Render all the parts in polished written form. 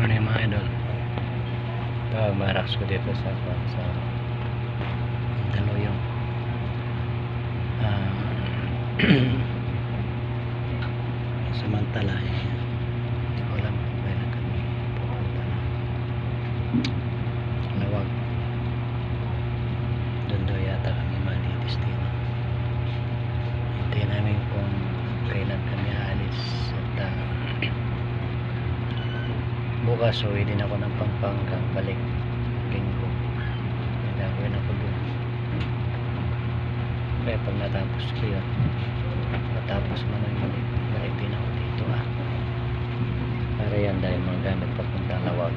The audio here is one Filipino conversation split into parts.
morning mga idol. Ito barracks ko dito sa Daluyong. Samantala hindi ko alam kung kailan kami pupunta na Lawag. Doon daw yata kami madidestino. Hintayin namin kung kailan kami aalis at bukas uwi din ako ng Pampanga balik linggo. May gagawin ako doon. Kaya pag natapos ko yun, matapos mo na yun, balik din ako dito para yan dahil mga gamit papunta Lawag.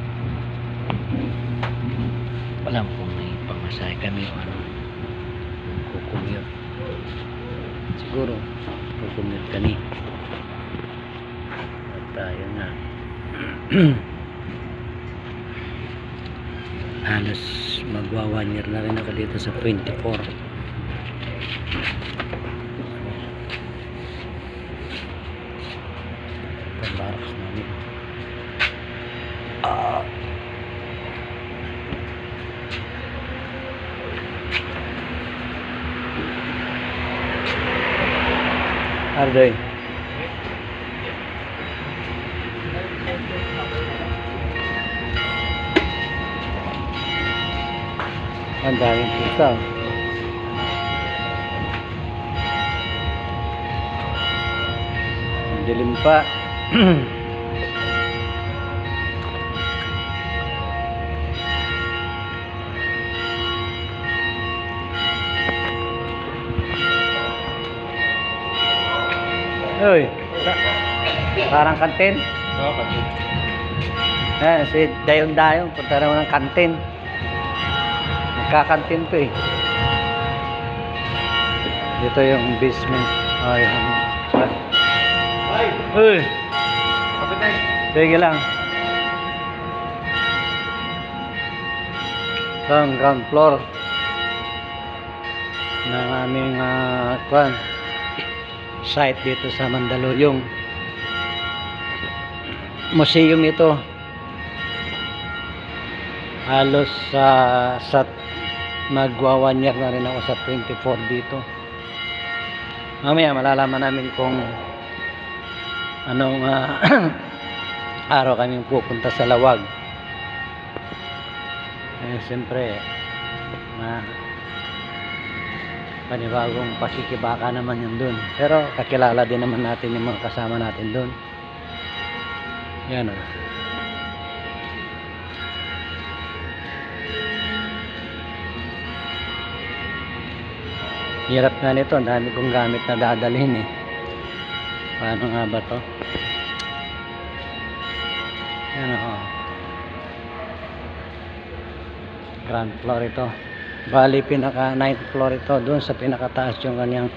Walang kung may pamasahe kami o ano, kukumute. Siguro kukumute kami at yun nga. Halos magwa 1 year na rin ako dito sa 24. Ito barracks namin. Ardoy ang daming pusa. Dilim pa. Uy, parang kantin. Oo, kantin. Si Dayong-Dayong punta naman ng kantin. Nagkakantin to eh. Dito yung basement. Yung Ay! uy, Kapit na. sige lang. Ito ang ground floor ng aming site dito sa Mandaluyong. Museum ito. Halos sa magwa 1 year na rin ako sa 24 dito. Mamaya malalaman namin kung anong araw kami pupunta sa Lawag. Siyempre panibagong pakikibaka naman yun dun, pero kakilala din naman natin yung mga kasama natin dun. Yan o. Hirap nga nito, ang dami kong gamit na dadalhin eh. Paano nga ba to? Yan o. Ground floor ito. Bali pinaka 9th floor ito, doon sa pinakataas yung kanyang